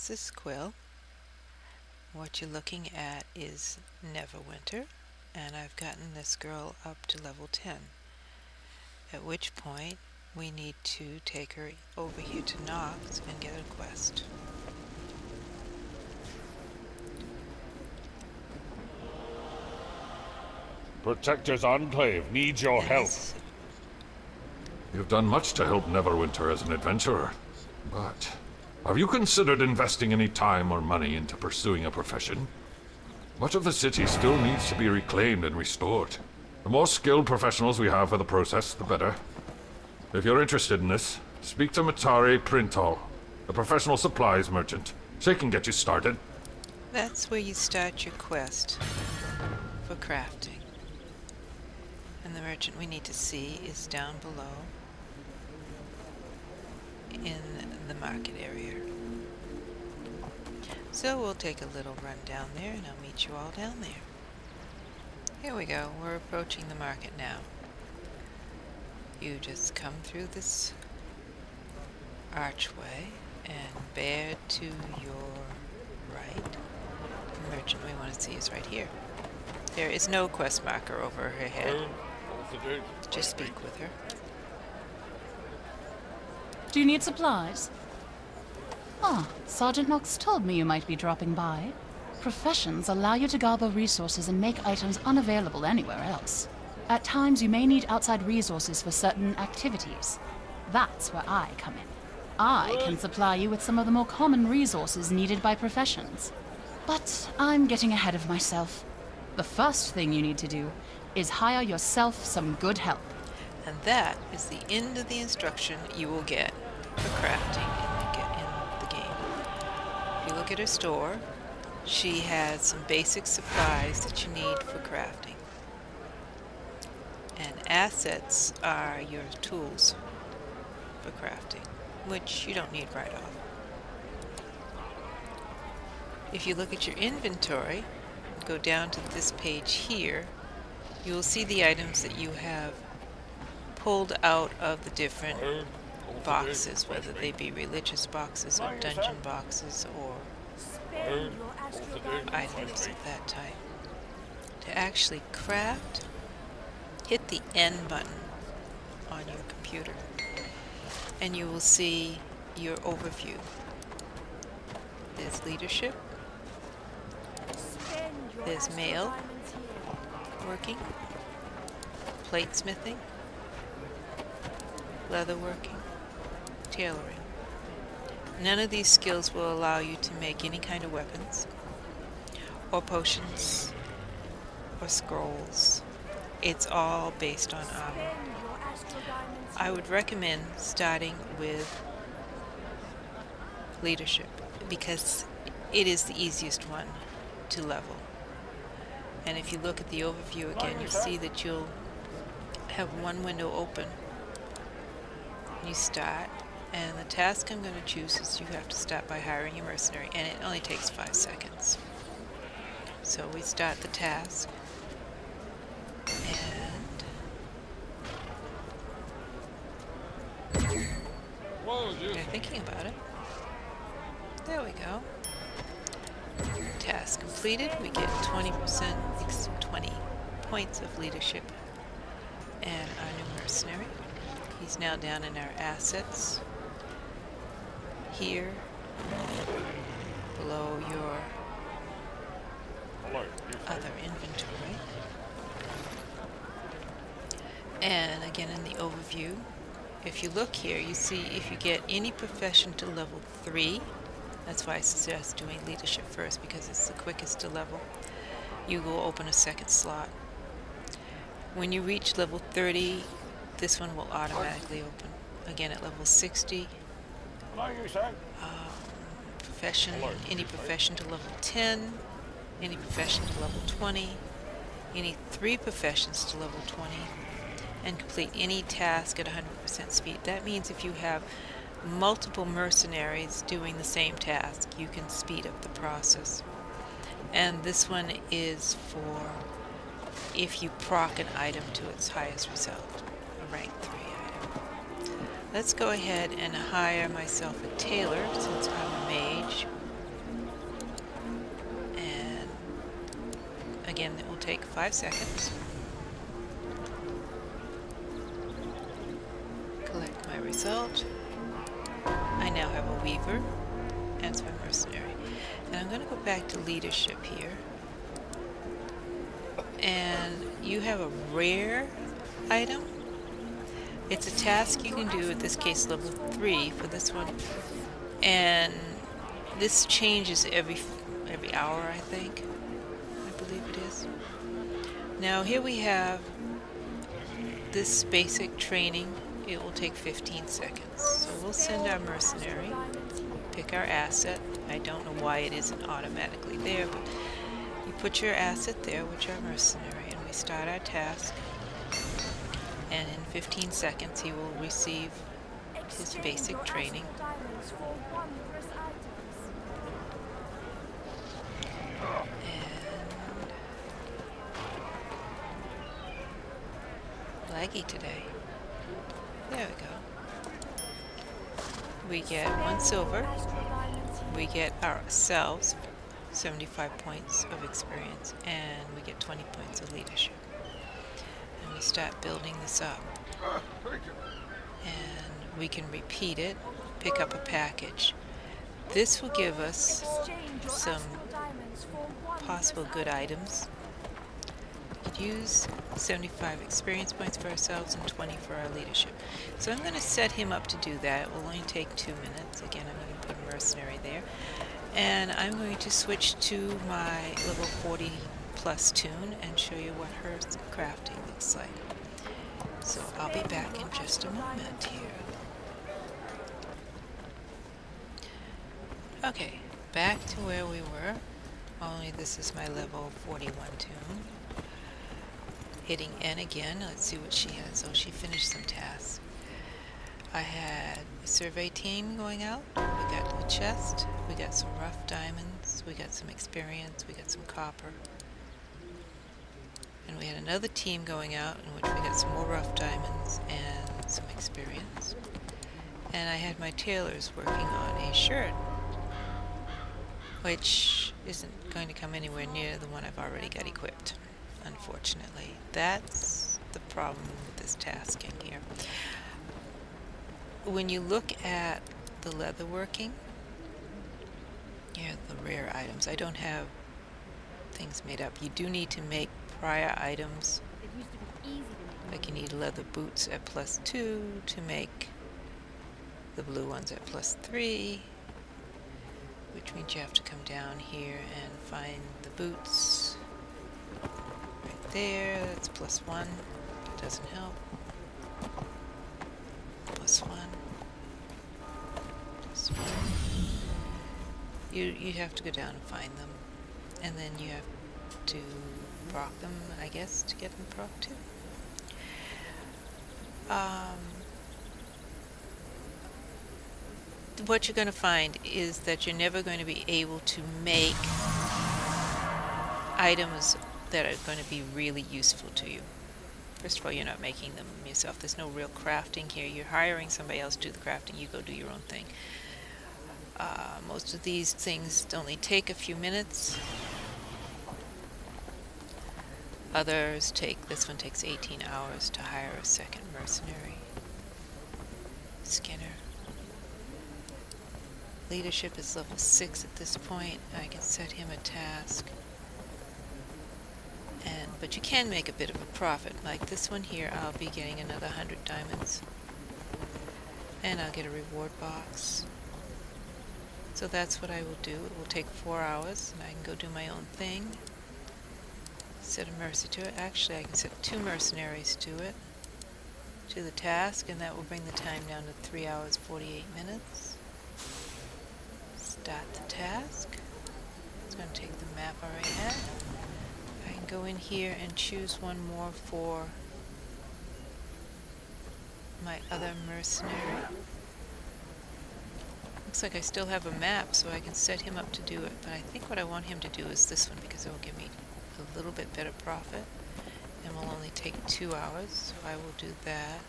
this is Quil. What you're looking at is Neverwinter, and I've gotten this girl up to level 10. At which point we need to take her over here to Nox and get a quest. Protector's Enclave needs your help. You've done much to help Neverwinter as an adventurer, but have you considered investing any time or money into pursuing a profession? Much of the city still needs to be reclaimed and restored. The more skilled professionals we have for the process, the better. If you're interested in this, speak to Matari Printhall, a professional supplies merchant. She can get you started. That's where you start your quest for crafting. And the merchant we need to see is down below in the market area. So we'll take a little run down there and I'll meet you all down there. Here we go, we're approaching the market now. You just come through this archway and bear to your right. The merchant we want to see is right here. There is no quest marker over her head. Just speak with her. Do you need supplies? Ah, Sergeant Knox told me you might be dropping by. Professions allow you to gather resources and make items unavailable anywhere else. At times you may need outside resources for certain activities. That's where I come in. I can supply you with some of the more common resources needed by professions. But I'm getting ahead of myself. The first thing you need to do is hire yourself some good help. And that is the end of the instruction you will get for crafting in the game. If you look at her store, she has some basic supplies that you need for crafting. And assets are your tools for crafting, which you don't need right off. If you look at your inventory, go down to this page here, you will see the items that you have pulled out of the different boxes, whether they be religious boxes or dungeon boxes or items of that type. To actually craft, hit the N button on your computer and you will see your overview. There's leadership, there's mail working, platesmithing, leatherworking, tailoring. None of these skills will allow you to make any kind of weapons or potions or scrolls. It's all based on armor. I would recommend starting with leadership because it is the easiest one to level. And if you look at the overview again, you'll see that you'll have one window open. You start, and the task I'm going to choose is you have to start by hiring a mercenary, and it only takes 5 seconds. So we start the task, and they're thinking about it. There we go. Task completed. We get 20 points of leadership and our new mercenary. He's now down in our assets. Here, below your other inventory. And again in the overview, if you look here, you see if you get any profession to level 3, that's why I suggest doing leadership first because it's the quickest to level, you will open a second slot. When you reach level 30, this one will automatically open. Again at level 60, profession, any profession to level 10, any profession to level 20, any 3 professions to level 20, and complete any task at 100% speed. That means if you have multiple mercenaries doing the same task, you can speed up the process. And this one is for if you proc an item to its highest result, a rank 3 item. Let's go ahead and hire myself a tailor since I'm a mage. Again, it will take 5 seconds. Collect my result. I now have a weaver and so a mercenary. And I'm going to go back to leadership here. And you have a rare item. It's a task you can do, in this case level 3 for this one. And this changes every hour, I think. I believe it is. Now here we have this basic training. It will take 15 seconds. So we'll send our mercenary, pick our asset. I don't know why it isn't automatically there, but you put your asset there, which are mercenary, and we start our task. And in 15 seconds he will receive his basic training. And laggy today. There we go. We get 1 silver. We get ourselves 75 points of experience, and we get 20 points of leadership. And we start building this up. And we can repeat it, pick up a package. This will give us some possible good items. We could use 75 experience points for ourselves and 20 for our leadership. So I'm going to set him up to do that. It will only take 2 minutes. Again, I'm going to put a mercenary there. And I'm going to switch to my level 40 plus tune and show you what her crafting looks like. So I'll be back in just a moment here. Okay, back to where we were. Only this is my level 41 tune. Hitting N again. Let's see what she has. Oh, she finished some tasks. I had a survey team going out. We got the chest. We got some rough diamonds. We got some experience. We got some copper. And we had another team going out in which we got some more rough diamonds and some experience. And I had my tailors working on a shirt, which isn't going to come anywhere near the one I've already got equipped, unfortunately. That's the problem with this tasking here. When you look at the leatherworking, here are the rare items. I don't have things made up. You do need to make prior items. Like you need leather boots at +2 to make the blue ones at +3, which means you have to come down here and find the boots right there. That's +1. That doesn't help. +1. +1. You have to go down and find them, and then you have to proc them, I guess, to get them proc too. What you're going to find is that you're never going to be able to make items that are going to be really useful to you. First of all, you're not making them yourself. There's no real crafting here. You're hiring somebody else to do the crafting. You go do your own thing. Most of these things only take a few minutes. Others take, this one takes 18 hours to hire a second mercenary. Skinner. Leadership is level 6 at this point. I can set him a task. But you can make a bit of a profit. Like this one here, I'll be getting another 100 diamonds. And I'll get a reward box. So that's what I will do. It will take 4 hours, and I can go do my own thing. Set a mercy to it. Actually, I can set 2 mercenaries to it, to the task, and that will bring the time down to 3 hours, 48 minutes. Start the task. It's going to take the map I already have. I can go in here and choose one more for my other mercenary. Looks like I still have a map, so I can set him up to do it, but I think what I want him to do is this one, because it will give me a little bit better profit, and will only take 2 hours, so I will do that.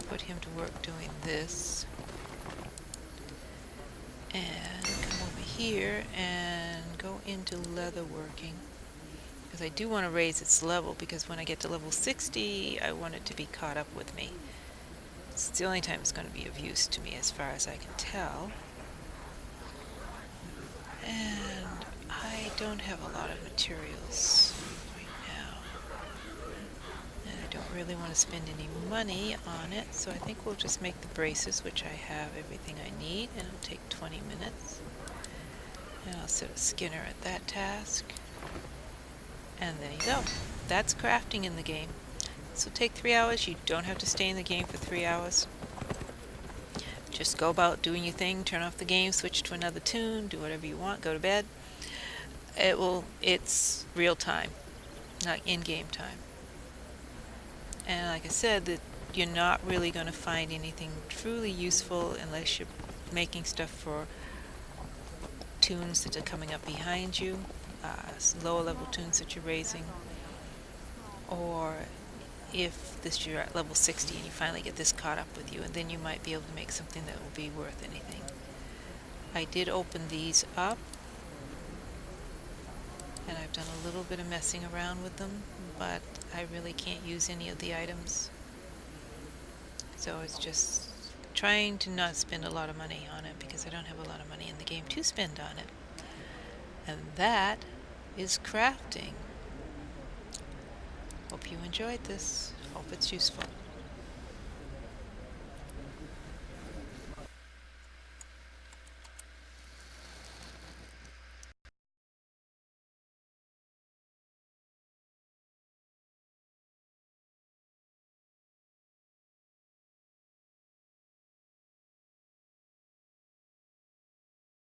Put him to work doing this, and come over here and go into leatherworking. because I do want to raise its level, because when I get to level 60, I want it to be caught up with me. It's the only time it's going to be of use to me as far as I can tell. And I don't have a lot of materials right now. And I don't really want to spend any money on it, so I think we'll just make the braces, which I have everything I need, and it'll take 20 minutes. And I'll set a Skinner at that task. And there you go. That's crafting in the game. This will take 3 hours. You don't have to stay in the game for 3 hours. Just go about doing your thing, turn off the game, switch to another tune, do whatever you want, go to bed. It's real time, not in-game time. And like I said, that you're not really going to find anything truly useful unless you're making stuff for tunes that are coming up behind you, lower level tunes that you're raising, or if you're at level 60 and you finally get this caught up with you, and then you might be able to make something that will be worth anything. I did open these up, and I've done a little bit of messing around with them, but I really can't use any of the items. So it's just trying to not spend a lot of money on it, because I don't have a lot of money in the game to spend on it. And that is crafting. Hope you enjoyed this. Hope it's useful.